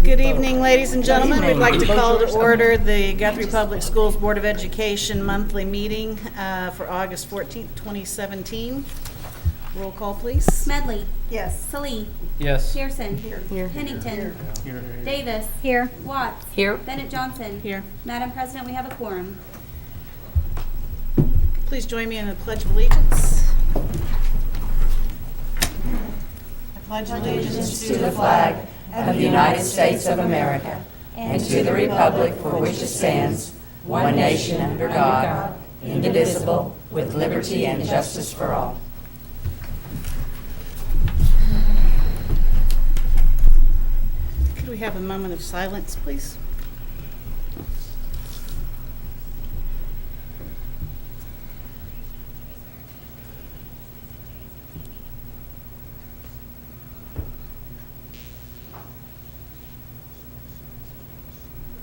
Good evening, ladies and gentlemen. We'd like to call to order the Guthrie Public Schools Board of Education monthly meeting for August 14th, 2017. Roll call, please. Medley. Yes. Salee. Yes. Pearson. Here. Pennington. Here. Davis. Here. Watts. Here. Bennett Johnson. Here. Madam President, we have a quorum. Please join me in the Pledge of Allegiance. I pledge allegiance To the flag of the United States of America and to the republic for which it stands, one nation under God, indivisible, with liberty and justice for all. Could we have a moment of silence, please?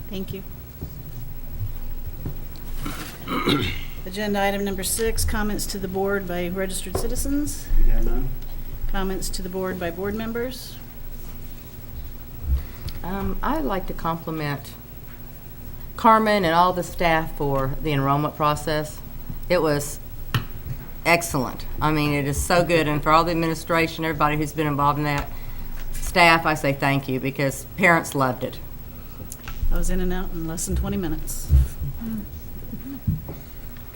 Thank you. Agenda item number 6, comments to the board by registered citizens. We have none. Comments to the board by board members. I'd like to compliment Carmen and all the staff for the enrollment process. It was excellent. I mean, it is so good, and for all the administration, everybody who's been involved in that, staff, I say thank you, because parents loved it. I was in and out in less than 20 minutes.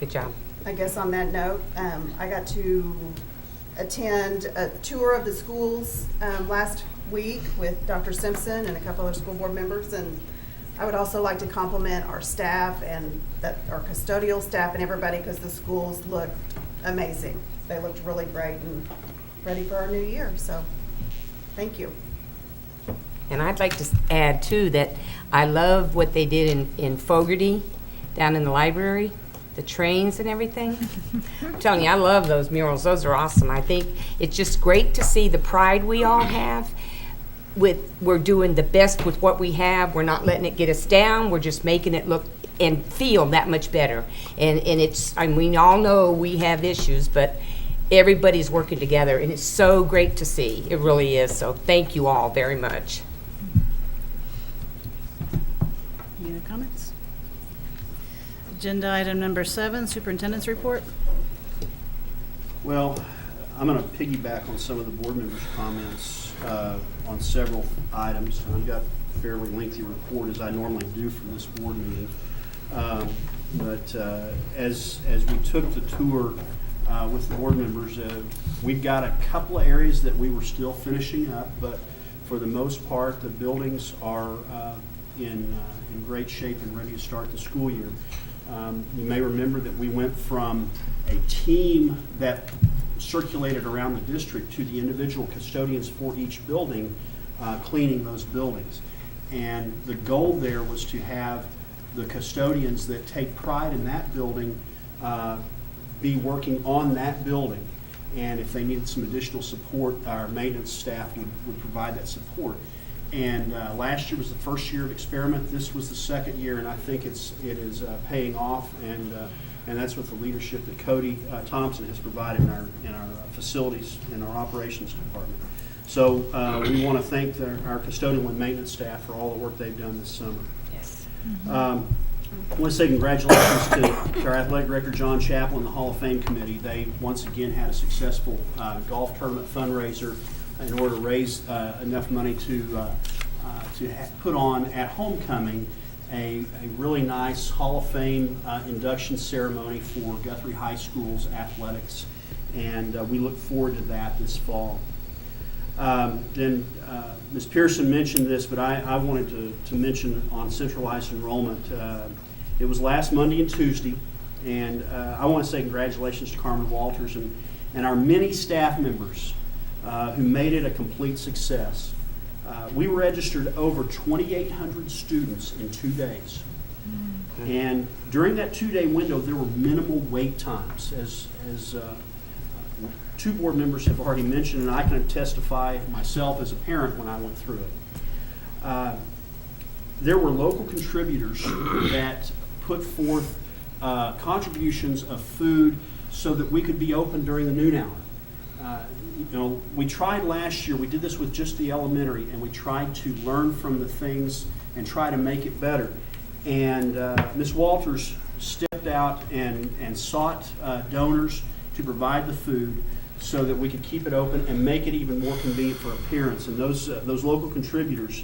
Good job. I guess on that note, I got to attend a tour of the schools last week with Dr. Simpson and a couple other school board members, and I would also like to compliment our staff and our custodial staff and everybody, because the schools look amazing. They looked really great and ready for our new year, so thank you. And I'd like to add, too, that I love what they did in Fogarty, down in the library, the trains and everything. I'm telling you, I love those murals. Those are awesome. I think it's just great to see the pride we all have. We're doing the best with what we have. We're not letting it get us down. We're just making it look and feel that much better. And we all know we have issues, but everybody's working together, and it's so great to see. It really is. So thank you all very much. Any other comments? Agenda item number 7, superintendent's report. Well, I'm going to piggyback on some of the board members' comments on several items. I've got a fairly lengthy report, as I normally do for this board meeting. But as we took the tour with the board members, we've got a couple of areas that we were still finishing up, but for the most part, the buildings are in great shape and ready to start the school year. You may remember that we went from a team that circulated around the district to the individual custodians for each building, cleaning those buildings. And the goal there was to have the custodians that take pride in that building be working on that building. And if they needed some additional support, our maintenance staff would provide that support. And last year was the first year of experiment. This was the second year, and I think it is paying off. And that's with the leadership that Cody Thompson has provided in our facilities in our operations department. So we want to thank our custodial and maintenance staff for all the work they've done this summer. Yes. I want to say congratulations to our athletic director, John Chappell, and the Hall of Fame committee. They once again had a successful golf tournament fundraiser in order to raise enough money to put on at homecoming a really nice Hall of Fame induction ceremony for Guthrie High School's athletics, and we look forward to that this fall. Then Ms. Pearson mentioned this, but I wanted to mention on centralized enrollment. It was last Monday and Tuesday, and I want to say congratulations to Carmen Walters and our many staff members who made it a complete success. We registered over 2,800 students in 2 days. And during that 2-day window, there were minimal wait times, as two board members have already mentioned, and I can testify myself as a parent when I went through it. There were local contributors that put forth contributions of food so that we could be open during the noon hour. we tried last year, we did this with just the elementary, and we tried to learn from the things and try to make it better. And Ms. Walters stepped out and sought donors to provide the food so that we could keep it open and make it even more convenient for our parents. And those local contributors,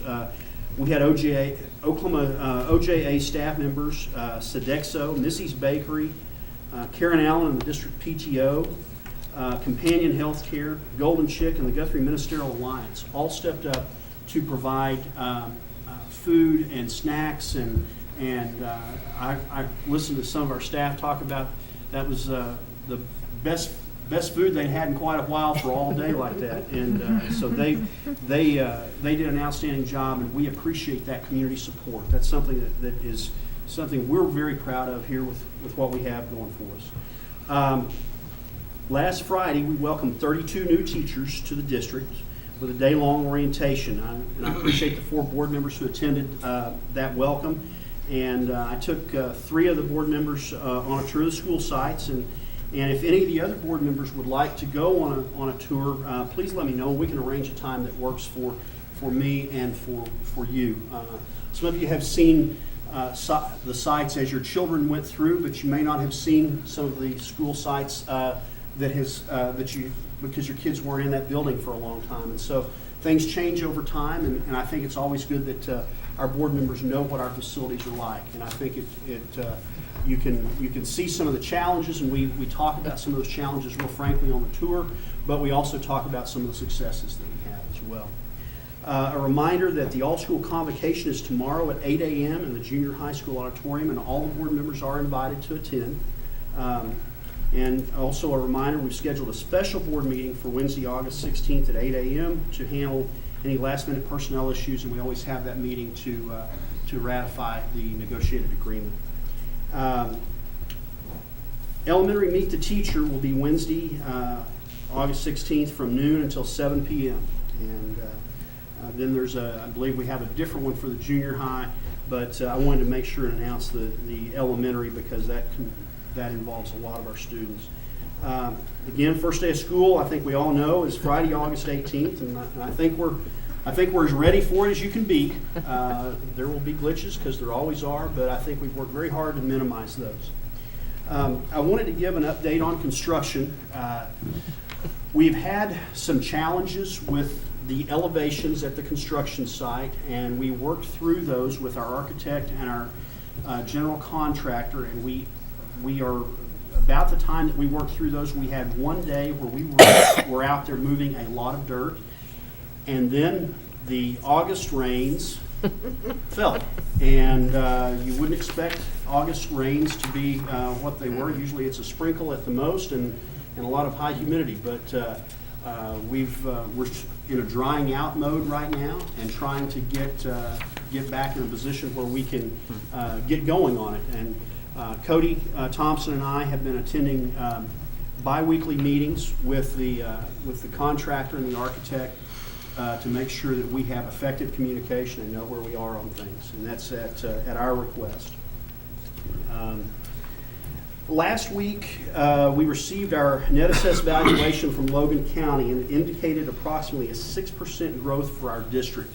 we had OJA staff members, Sodexo, Missy's Bakery, Karen Allen and the district PTO, Companion Healthcare, Golden Chick, and the Guthrie Ministerial Alliance all stepped up to provide food and snacks, and I listened to some of our staff talk about that was the best food they'd had in quite a while for all day like that, and so they did an outstanding job, and we appreciate that community support. That's something that is something we're very proud of here with what we have going for us. Last Friday, we welcomed 32 new teachers to the district with a day-long orientation. And I appreciate the 4 board members who attended that welcome. And I took 3 of the board members on a tour of the school sites. And if any of the other board members would like to go on a tour, please let me know. We can arrange a time that works for me and for you. Some of you have seen the sites as your children went through, but you may not have seen some of the school sites because your kids weren't in that building for a long time. And so things change over time, and I think it's always good that our board members know what our facilities are like. And I think you can see some of the challenges, and we talk about some of those challenges real frankly on the tour, but we also talk about some of the successes that we have as well. A reminder that the all-school convocation is tomorrow at 8 a.m. in the junior high school auditorium, and all the board members are invited to attend. And also a reminder, we've scheduled a special board meeting for Wednesday, August 16th at 8 a.m. to handle any last-minute personnel issues, and we always have that meeting to ratify the negotiated agreement. Elementary Meet the Teacher will be Wednesday, August 16th from noon until 7 p.m. And then there's I believe we have a different one for the junior high, but I wanted to make sure and announce the elementary because that involves a lot of our students. Again, first day of school, I think we all know, is Friday, August 18th, and I think we're as ready for it as you can be. There will be glitches because there always are, but I think we've worked very hard to minimize those. I wanted to give an update on construction. We've had some challenges with the elevations at the construction site, and we worked through those with our architect and our general contractor, and we are about the time that we worked through those. We had one day where we were out there moving a lot of dirt, and then the August rains fell, and you wouldn't expect August rains to be what they were. Usually it's a sprinkle at the most and a lot of high humidity, but we're in a drying out mode right now and trying to get back in a position where we can get going on it. And Cody Thompson and I have been attending bi-weekly meetings with the contractor and the architect to make sure that we have effective communication and know where we are on things, and that's at our request. Last week, we received our net assessed valuation from Logan County, and it indicated approximately a 6% growth for our district.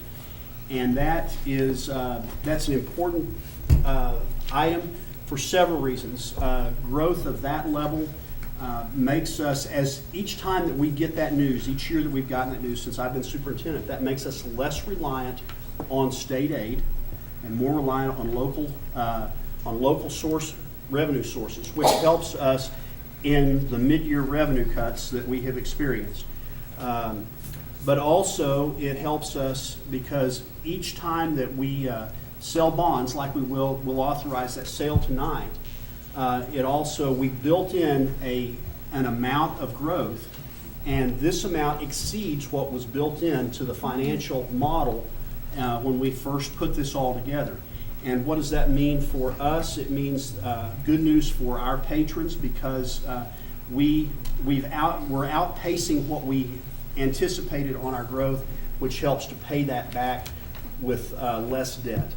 And that's an important item for several reasons. Growth of that level makes us, as each time that we get that news, each year that we've gotten that news since I've been superintendent, that makes us less reliant on state aid and more reliant on local source revenue sources, which helps us in the mid-year revenue cuts that we have experienced. But also it helps us because each time that we sell bonds, like we'll authorize that sale tonight, we built in an amount of growth, and this amount exceeds what was built into the financial model when we first put this all together. And what does that mean for us? It means good news for our patrons because we're outpacing what we anticipated on our growth, which helps to pay that back with less debt.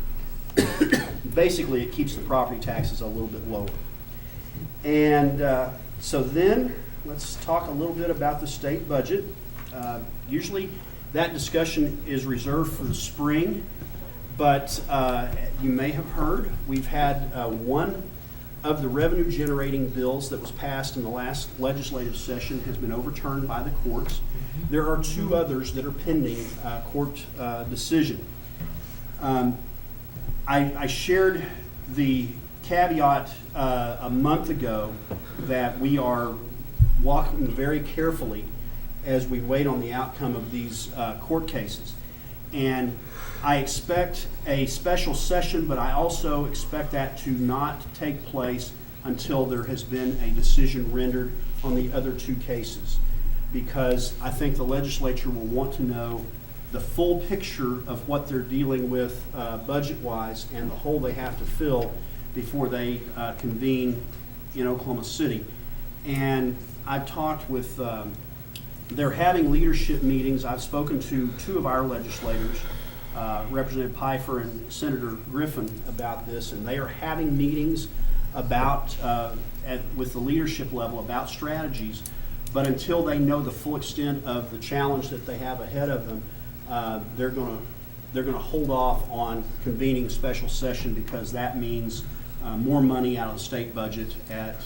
Basically, it keeps the property taxes a little bit lower. And so then let's talk a little bit about the state budget. Usually that discussion is reserved for the spring, but you may have heard, we've had one of the revenue-generating bills that was passed in the last legislative session has been overturned by the courts. There are two others that are pending court decision. I shared the caveat a month ago that we are walking very carefully as we wait on the outcome of these court cases. And I expect a special session, but I also expect that to not take place until there has been a decision rendered on the other two cases. Because I think the legislature will want to know the full picture of what they're dealing with budget-wise and the hole they have to fill before they convene in Oklahoma City. And I've talked with, they're having leadership meetings. I've spoken to two of our legislators, Representative Pfeiffer and Senator Griffin, about this, and they are having meetings about, with the leadership level about strategies. But until they know the full extent of the challenge that they have ahead of them, they're going to hold off on convening a special session, because that means more money out of the state budget. At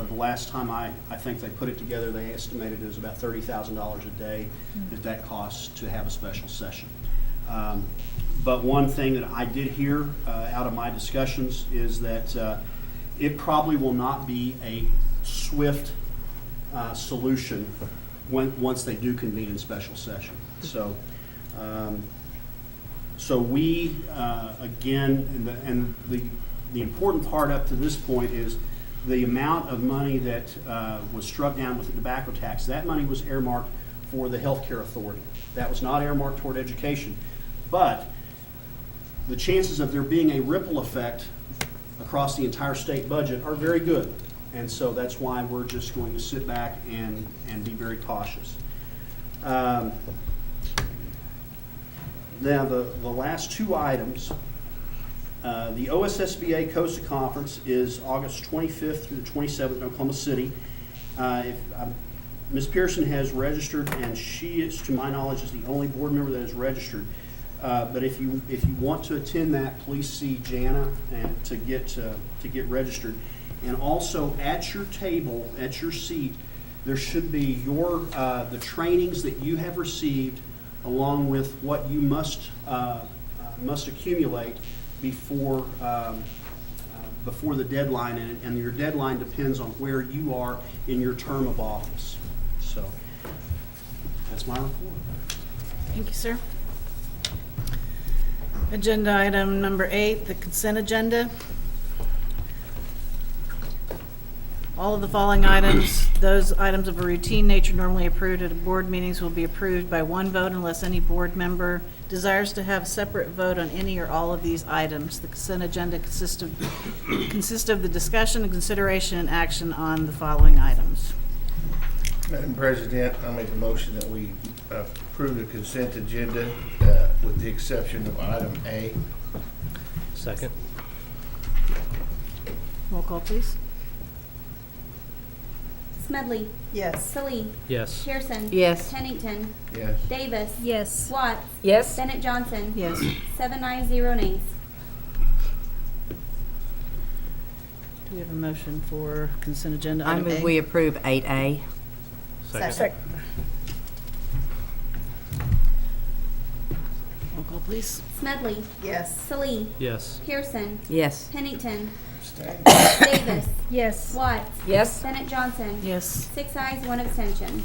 the last time I think they put it together, they estimated it was about $30,000 a day that costs to have a special session. But one thing that I did hear out of my discussions is that it probably will not be a swift solution once they do convene in special session. So, we again, and the important part up to this point is the amount of money that was struck down with the tobacco tax. That money was earmarked for the healthcare authority. That was not earmarked toward education. But the chances of there being a ripple effect across the entire state budget are very good. And so that's why we're just going to sit back and be very cautious. Now, the last two items, the OSSBA COSA Conference is August 25th through the 27th in Oklahoma City. Ms. Pearson has registered, and she is, to my knowledge, is the only board member that is registered. But if you want to attend that, please see Jana and to get registered. And also at your table, at your seat, there should be the trainings that you have received, along with what you must accumulate before the deadline, and your deadline depends on where you are in your term of office. So that's my report. Thank you, sir. Agenda item number 8, the consent agenda. All of the following items, those items of a routine nature normally approved at board meetings, will be approved by one vote unless any board member desires to have a separate vote on any or all of these items. The consent agenda consists of the discussion and consideration and action on the following items. Madam President, I'll make a motion that we approve the consent agenda with the exception of item A. Second. Roll call, please. Smedley. Yes. Salee. Yes. Pearson. Yes. Pennington. Yes. Davis. Yes. Watts. Yes? Bennett Johnson. Yes. 7 ayes, 0 nays. Do we have a motion for consent agenda I item move A? we approve 8A. Second. Roll call, please. Smedley. Yes. Salee. Yes. Pearson. Yes. Pennington. Abstain. Davis. Yes. Watts. Yes? Bennett Johnson. Yes. 6 ayes, 1 abstention.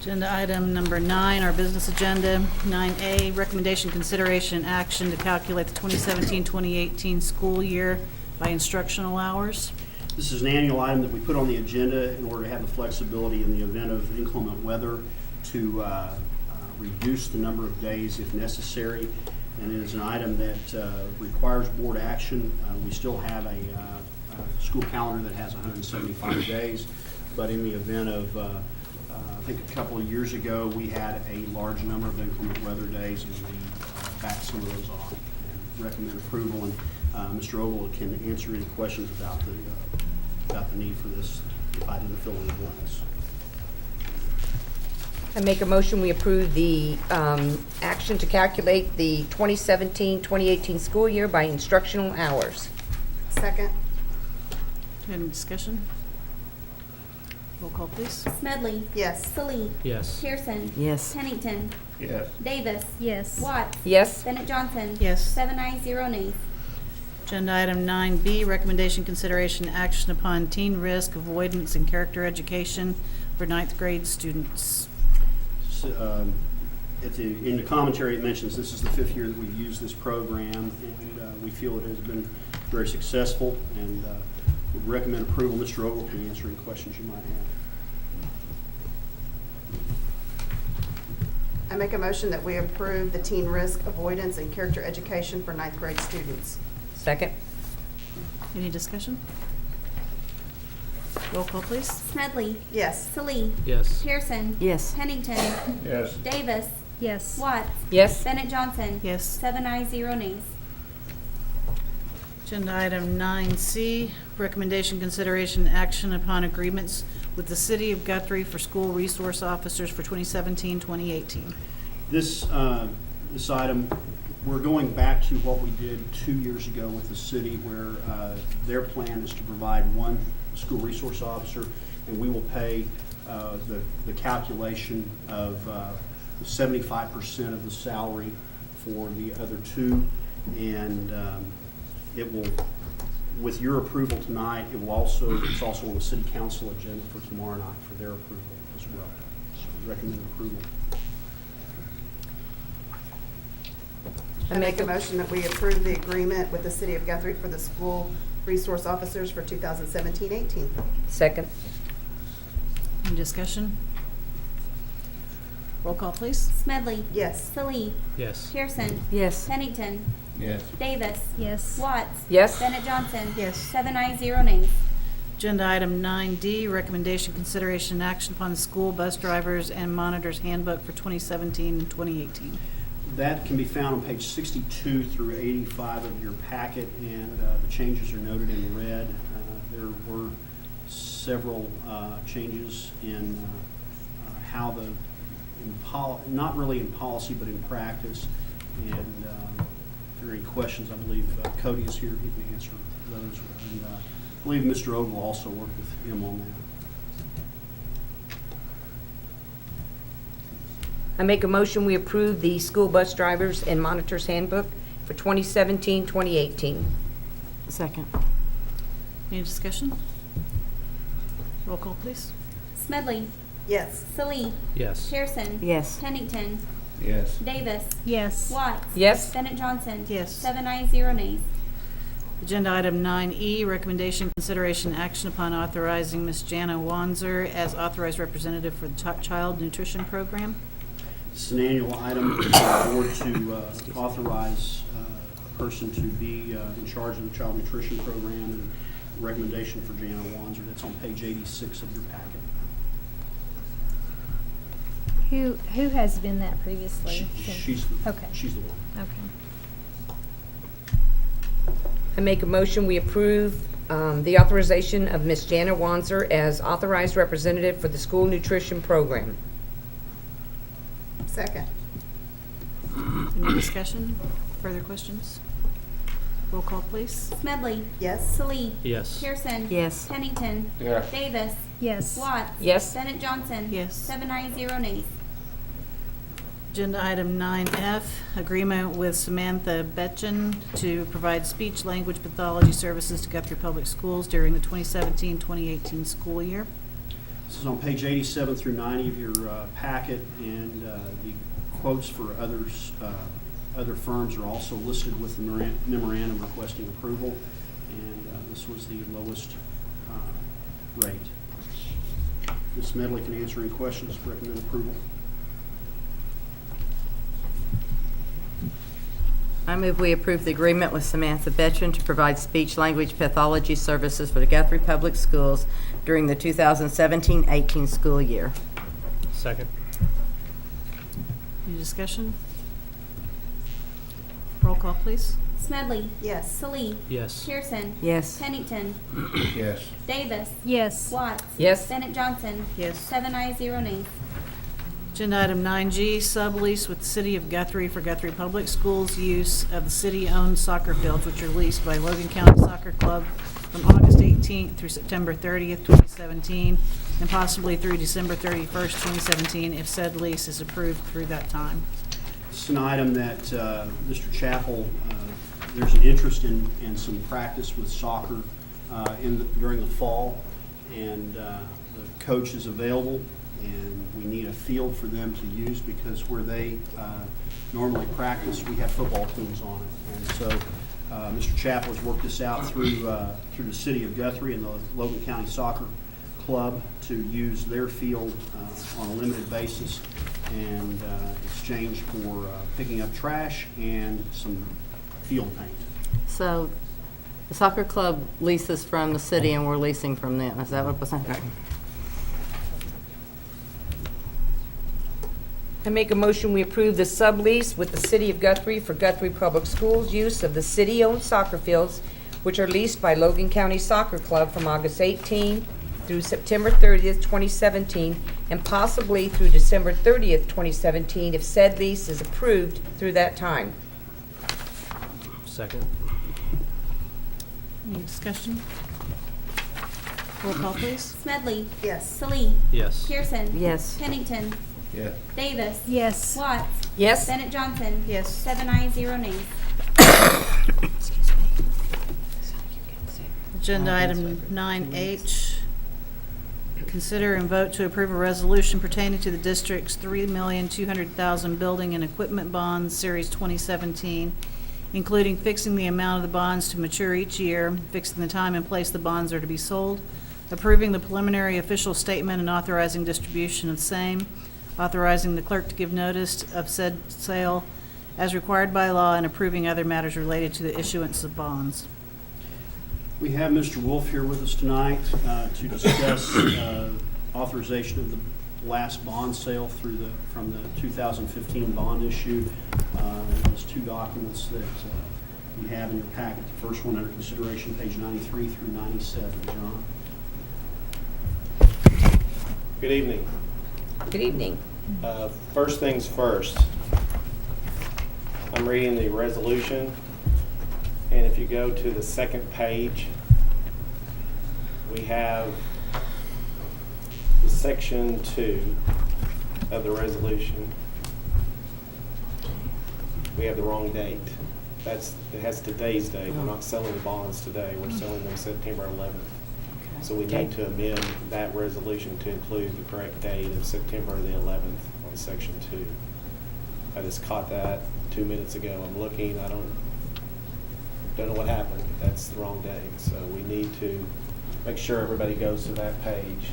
Agenda item number 9, our business agenda. 9A, recommendation, consideration, and action to calculate the 2017-2018 school year by instructional hours. This is an annual item that we put on the agenda in order to have the flexibility in the event of inclement weather to reduce the number of days if necessary. And it is an item that requires board action. We still have a school calendar that has 175 days, but in the event of, I think a couple of years ago, we had a large number of inclement weather days, and we backed some of those off and recommend approval. And Mr. Ogle can answer any questions about about the need for this if I didn't fill in the blanks. I make a motion, we approve the action to calculate the 2017-2018 school year by instructional hours. Second. Any discussion? Roll call, please. Smedley. Yes. Salee. Yes. Pearson. Yes. Pennington. Yes. Davis. Yes. Watts. Yes? Bennett Johnson. Yes. 7 ayes, 0 nays. Agenda item 9B, recommendation, consideration, action upon teen risk avoidance and character education for ninth grade students. In the commentary, it mentions this is the 5th year that we've used this program, and we feel it has been very successful, and would recommend approval. Mr. Ogle can answer any questions you might have. I make a motion that we approve the teen risk avoidance and character education for ninth grade students. Second? Any discussion? Roll call, please. Smedley. Yes. Salee. Yes. Pearson. Yes. Pennington. Yes. Davis. Yes. Watts. Yes? Bennett Johnson. Yes. 7 ayes, 0 nays. Agenda item 9C, recommendation, consideration, action upon agreements with the City of Guthrie for school resource officers for 2017-2018. This item, we're going back to what we did 2 years ago with the city, where their plan is to provide one school resource officer, and we will pay the calculation of 75% of the salary for the other two, and it will, with your approval tonight, it's also on the city council agenda for tomorrow night for their approval as well. So we recommend approval. I make a motion that we approve the agreement with the City of Guthrie for the school resource officers for 2017-18. Second? Any discussion? Roll call, please. Smedley. Yes. Salee. Yes. Pearson. Yes. Pennington. Yes. Davis. Yes. Watts. Yes? Bennett Johnson. Yes. 7 ayes, 0 nays. Agenda item 9D, recommendation, consideration, and action upon the school bus drivers and monitors handbook for 2017 and 2018. That can be found on page 62 through 85 of your packet, and the changes are noted in red. There were several changes in how not really in policy, but in practice. And if there are any questions, I believe Cody is here. He can answer those. And I believe Mr. Ogle also worked with him on that. I make a motion, we approve the school bus drivers and monitors handbook for 2017-2018. Second. Any discussion? Roll call, please. Smedley. Yes. Salee. Yes. Pearson. Yes. Pennington. Yes. Davis. Yes. Watts. Yes? Bennett Johnson. Yes. 7 ayes, 0 nays. Agenda item 9E, recommendation, consideration, action upon authorizing Ms. Jana Wanzer as authorized representative for the Child Nutrition Program. It's an annual item for the board to authorize a person to be in charge of the child nutrition program, and recommendation for Jana Wanzer. That's on page 86 of your packet. Who has been that previously? She's Okay. the one. Okay. I make a motion, we approve the authorization of Ms. Jana Wanzer as authorized representative for the school nutrition program. Second. Any discussion? Further questions? Roll call, please. Smedley. Yes. Salee. Yes. Pearson. Yes. Pennington. Yes. Davis. Yes. Watts. Yes? Bennett Johnson. Yes. 7 ayes, 0 nays. Agenda item 9F, agreement with Samantha Betchen to provide speech-language pathology services to Guthrie Public Schools during the 2017-2018 school year. This is on page 87 through 90 of your packet, and the quotes for other firms are also listed with the memorandum requesting approval, and this was the lowest rate. Ms. Medley can answer any questions, recommend approval. I move we approve the agreement with Samantha Betchen to provide speech-language pathology services for the Guthrie Public Schools during the 2017-18 school year. Second. Any discussion? Roll call, please. Smedley. Yes. Salee. Yes. Pearson. Yes. Pennington. Yes. Davis. Yes. Watts. Yes. Bennett Johnson. Yes. 7 ayes, 0 nays. Agenda item 9G, sublease with the City of Guthrie for Guthrie Public Schools use of the city-owned soccer fields, which are leased by Logan County Soccer Club from August 18th through September 30th, 2017, and possibly through December 31st, 2017, if said lease is approved through that time. It's an item that Mr. Chappell, there's an interest in some practice with soccer during the fall, and the coach is available, and we need a field for them to use because where they normally practice, we have football teams on it. And so Mr. Chappell has worked this out through the City of Guthrie and the Logan County Soccer Club to use their field on a limited basis and exchange for picking up trash and some field paint. So the soccer club leases from the city and we're leasing from them. Is that what was happening? I make a motion, we approve the sublease with the City of Guthrie for Guthrie Public Schools use of the city-owned soccer fields, which are leased by Logan County Soccer Club from August 18 through September 30th, 2017, and possibly through December 30th, 2017, if said lease is approved through that time. Second. Any discussion? Roll call, please. Smedley. Yes. Salee. Yes. Pearson. Yes. Pennington. Yes. Davis. Yes. Watts. Yes? Bennett Johnson. Yes. 7 ayes, 0 nays. Agenda item 9H, consider and vote to approve a resolution pertaining to the district's $3,200,000 building and equipment bonds, Series 2017, including fixing the amount of the bonds to mature each year, fixing the time and place the bonds are to be sold, approving the preliminary official statement and authorizing distribution of same, authorizing the clerk to give notice of said sale as required by law, and approving other matters related to the issuance of bonds. We have Mr. Wolf here with us tonight to discuss authorization of the last bond sale from the 2015 bond issue. There's two documents that you have in your packet. The first one under consideration, page 93 through 97. John? Good evening. Good evening. First things first, I'm reading the resolution, and if you go to the second page, we have the section 2 of the resolution. We have the wrong date. It has today's date. We're not selling the bonds today. We're selling them September 11th. So we need to amend that resolution to include the correct date of September the 11th on section 2. I just caught that 2 minutes ago. I'm looking, I don't know what happened, but that's the wrong date. So we need to make sure everybody goes to that page.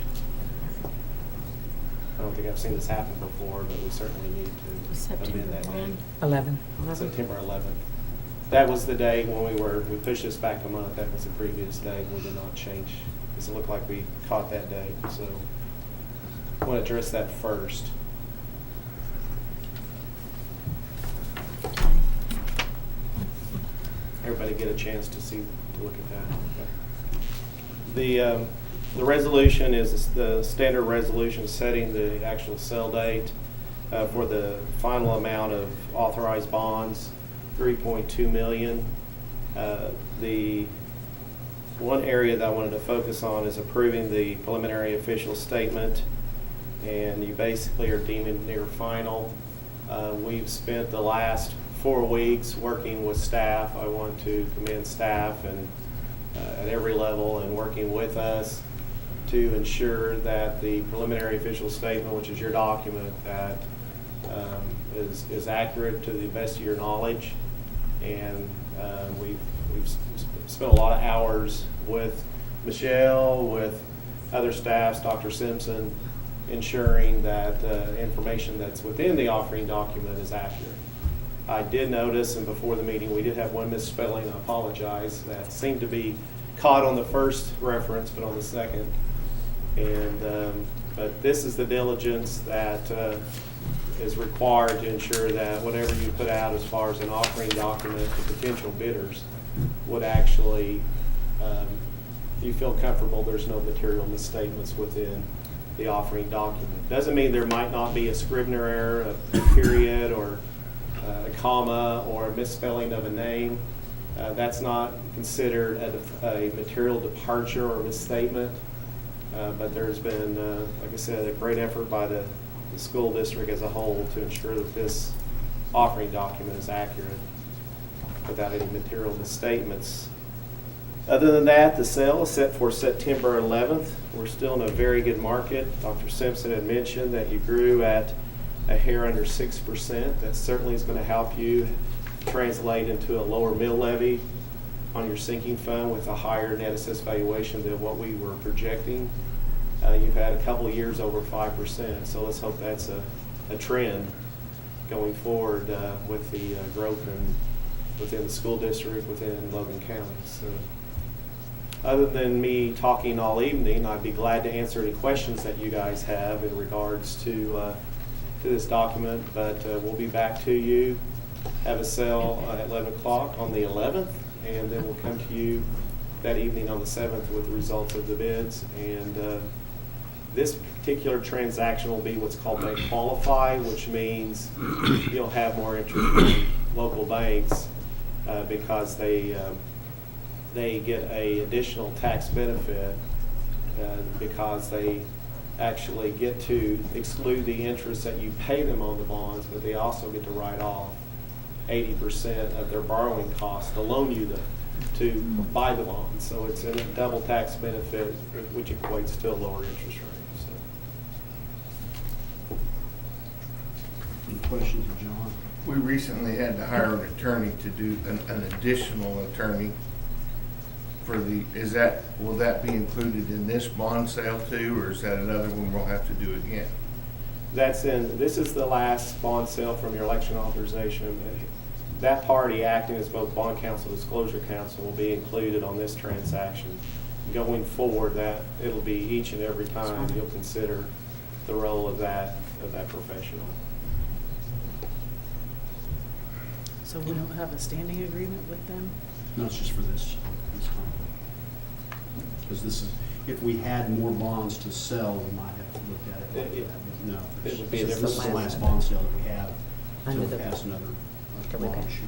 I don't think I've seen this happen before, but we certainly need to amend that date. 11. September 11th. That was the day when we pushed this back a month. That was the previous day. We did not change. Because it looked like we caught that date. So I want to address that first. Everybody get a chance to look at that. Okay. The resolution is the standard resolution setting the actual sale date for the final amount of authorized bonds, $3.2 million. The one area that I wanted to focus on is approving the preliminary official statement, and you basically are deeming near final. We've spent the last 4 weeks working with staff. I want to commend staff and at every level and working with us to ensure that the preliminary official statement, which is your document, that is accurate to the best of your knowledge. And we've spent a lot of hours with Michelle, with other staffs, Dr. Simpson, ensuring that information that's within the offering document is accurate. I did notice, and before the meeting, we did have one misspelling, I apologize, that seemed to be caught on the first reference, but on the second. And but this is the diligence that is required to ensure that whatever you put out as far as an offering document to potential bidders would actually, you feel comfortable there's no material misstatements within the offering document. Doesn't mean there might not be a Scrivener error, a period, or a comma, or a misspelling of a name. That's not considered a material departure or misstatement. But there's been, like I said, a great effort by the school district as a whole to ensure that this offering document is accurate without any material misstatements. Other than that, the sale is set for September 11th. We're still in a very good market. Dr. Simpson had mentioned that you grew at a hair under 6%. That certainly is going to help you translate into a lower mill levy on your sinking fund with a higher net assessed valuation than what we were projecting. You've had a couple of years over 5%, so let's hope that's a trend going forward with the growth within the school district, within Logan County. So, other than me talking all evening, I'd be glad to answer any questions that you guys have in regards to this document, but we'll be back to you, have a sale at 11 o'clock on the 11th, and then we'll come to you that evening on the 7th with the results of the bids. And this particular transaction will be what's called bank qualify, which means you'll have more interest from local banks because they get a additional tax benefit because they actually get to exclude the interest that you pay them on the bonds, but they also get to write off 80% of their borrowing costs to loan you to buy the bonds. So it's a double tax benefit, which equates to a lower interest rate. So. Any questions of John? We recently had to hire an attorney to do an additional attorney for will that be included in this bond sale too, or is that another one we'll have to do again? This is the last bond sale from your election authorization. That party acting as both bond counsel and disclosure counsel will be included on this transaction. Going forward, that it'll be each and every time you'll consider the role of that professional. So we don't have a standing agreement with them? No, it's just for this time. Because this is, if we had more bonds to sell, we might have to look at it like that. But no, It would be this the is the last last one. bond sale that we have Under to the- pass another Okay. bond issue.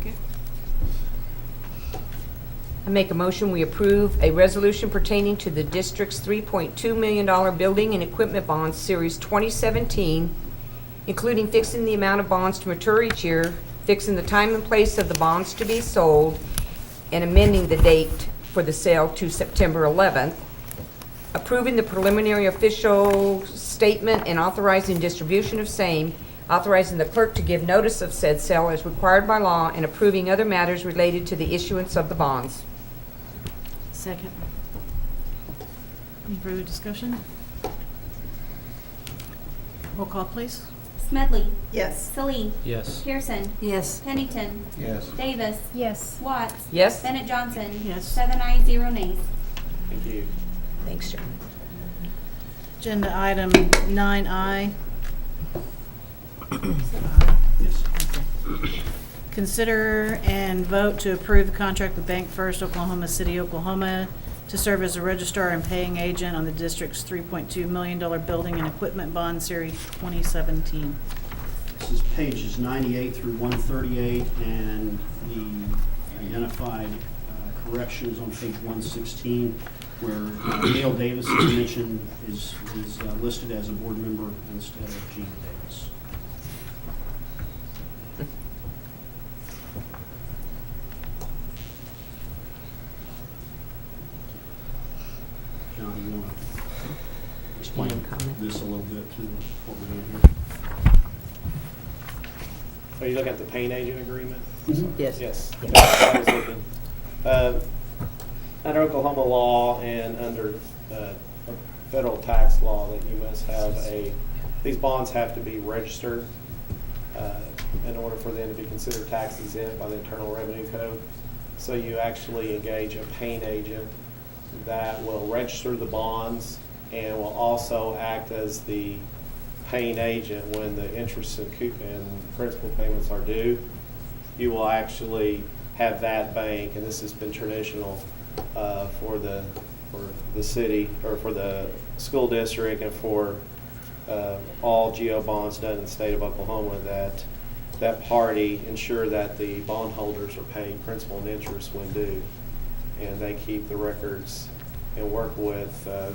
Okay. I make a motion, we approve a resolution pertaining to the district's $3.2 million building and equipment bonds, Series 2017, including fixing the amount of bonds to mature each year, fixing the time and place of the bonds to be sold, and amending the date for the sale to September 11th, approving the preliminary official statement and authorizing distribution of same, authorizing the clerk to give notice of said sale as required by law, and approving other matters related to the issuance of the bonds. Second. Any further discussion? Roll call, please. Smedley. Yes. Salee. Yes. Pearson. Yes. Pennington. Yes. Davis. Yes. Watts. Yes? Bennett Johnson. Yes. 7 ayes, 0 nays. Thank you. Thanks, John. Agenda item 9I. Yes. Consider and vote to approve the contract with Bank First Oklahoma City, Oklahoma to serve as a registrar and paying agent on the district's $3.2 million building and equipment bond series 2017. This is pages 98 through 138, and the identified corrections on page 116, where Dale Davis is mentioned, is listed as a board member instead of Gina Davis. John, you want to explain Any comment? this a little bit to what we're doing here? Are you looking at the paint agent agreement? Yes. Yes. I was looking. Under Oklahoma law and under federal tax law, that you must have these bonds have to be registered in order for them to be considered tax exempt by the Internal Revenue Code. So you actually engage a paint agent that will register the bonds and will also act as the paying agent when the interest and principal payments are due. You will actually have that bank, and this has been traditional for the city, or for the school district, and for all GO bonds done in the state of Oklahoma, that party ensure that the bondholders are paying principal and interest when due. And they keep the records and work with the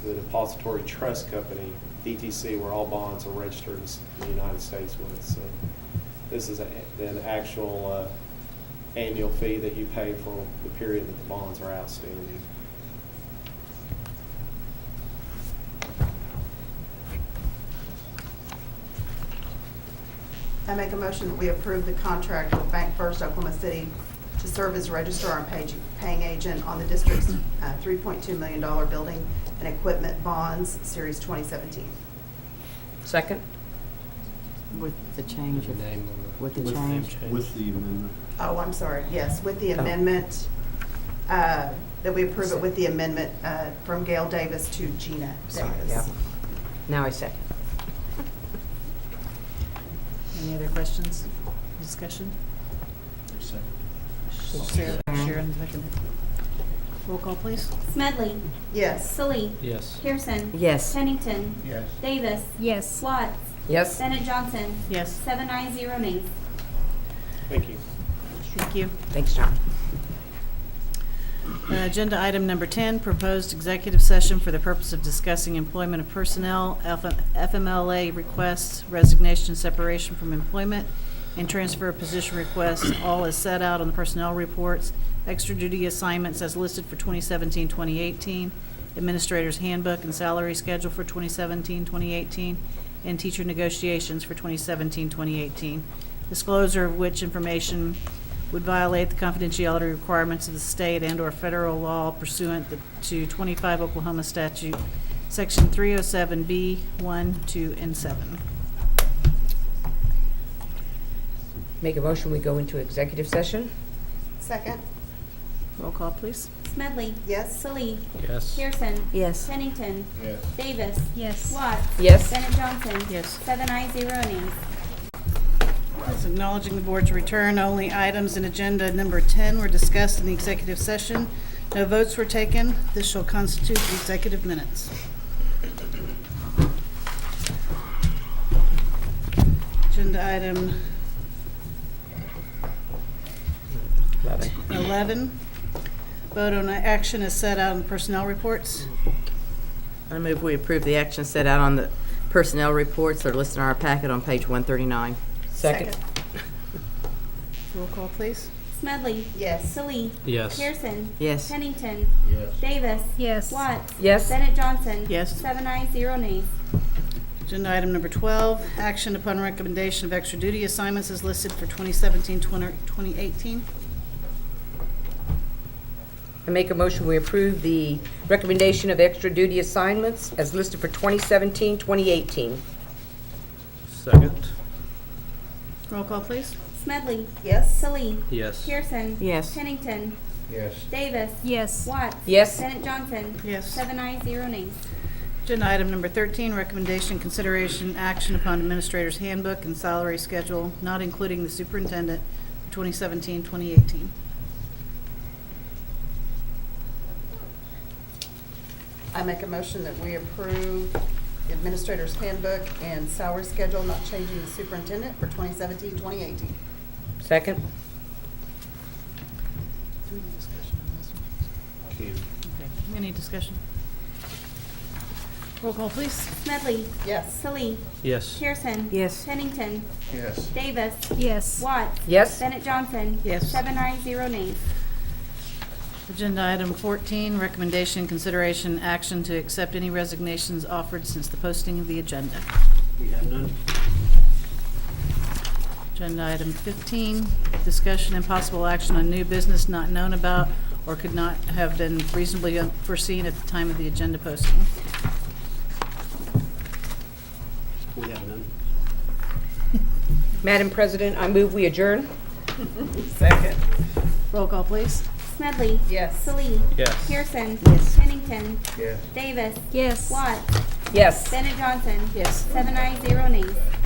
Depository Trust Company, DTC, where all bonds are registered in the United States with. So this is an actual annual fee that you pay for the period that the bonds are outstanding. I make a motion that we approve the contract with Bank First Oklahoma City to serve as registrar and paying agent on the district's $3.2 million building and equipment bonds, Series 2017. Second? With the change of, Name with the With- change. With the amendment. Oh, I'm sorry, yes, with the amendment, that we approve it with the amendment from Gail Davis to Gina Sorry, Davis. yeah. Now I second. Any other questions, discussion? Sharon, second. Roll call, please. Smedley. Yes. Salee. Yes. Pearson. Yes. Pennington. Yes. Davis. Yes. Watts. Yes? Bennett Johnson. Yes. 7 ayes, 0 nays. Thank you. Thank you. Thanks, John. Agenda item number 10, proposed executive session for the purpose of discussing employment of personnel, FMLA requests, resignation, separation from employment, and transfer of position requests, all as set out on the personnel reports, extra duty assignments as listed for 2017-2018, administrator's handbook and salary schedule for 2017-2018, and teacher negotiations for 2017-2018, disclosure of which information would violate the confidentiality requirements of the state and/or federal law pursuant to 25 Oklahoma statute, section 307B, 1, 2, and 7. Make a motion, we go into executive session? Second? Roll call, please. Smedley. Yes. Salee. Yes. Pearson. Yes. Pennington. Yes. Davis. Yes. Watts. Yes. Bennett Johnson. Yes. 7 ayes, 0 nays. Yes, acknowledging the board's return, only items in agenda number 10 were discussed in the executive session. No votes were taken. This shall constitute the executive minutes. Agenda item 11, vote on action as set out in the personnel reports. I move we approve the action set out on the personnel reports that are listed in our packet on page 139. Second? Roll call, please. Smedley. Yes. Salee. Yes. Pearson. Yes. Pennington. Yes. Davis. Yes. Watts. Yes? Bennett Johnson. Yes. 7 ayes, 0 nays. Agenda item number 12, action upon recommendation of extra duty assignments as listed for 2017-2018. I make a motion, we approve the recommendation of extra duty assignments as listed for 2017, 2018. Second. Roll call, please. Smedley. Yes. Salee. Yes. Pearson. Yes. Pennington. Yes. Davis. Yes. Watts. Yes? Bennett Johnson. Yes. 7 ayes, 0 nays. Agenda item number 13, recommendation, consideration, action upon administrator's handbook and salary schedule, not including the superintendent, for 2017-2018. I make a motion that we approve the administrator's handbook and salary schedule, not changing the superintendent for 2017-2018. Second? Can. Okay, any discussion? Roll call, please. Smedley. Yes. Salee. Yes. Pearson. Yes. Pennington. Yes. Davis. Yes. Watts. Yes? Bennett Johnson. Yes. 7 ayes, 0 nays. Agenda item 14, recommendation, consideration, action to accept any resignations offered since the posting of the agenda. We have none. Agenda item 15, discussion and possible action on new business not known about or could not have been reasonably foreseen at the time of the agenda posting. We have none. Madam President, I move we adjourn. Second. Roll call, please. Smedley. Yes. Salee. Yes. Pearson. Yes. Pennington. Yes. Davis. Yes. Watts. Yes. Bennett Johnson. Yes. 7 ayes, 0 nays.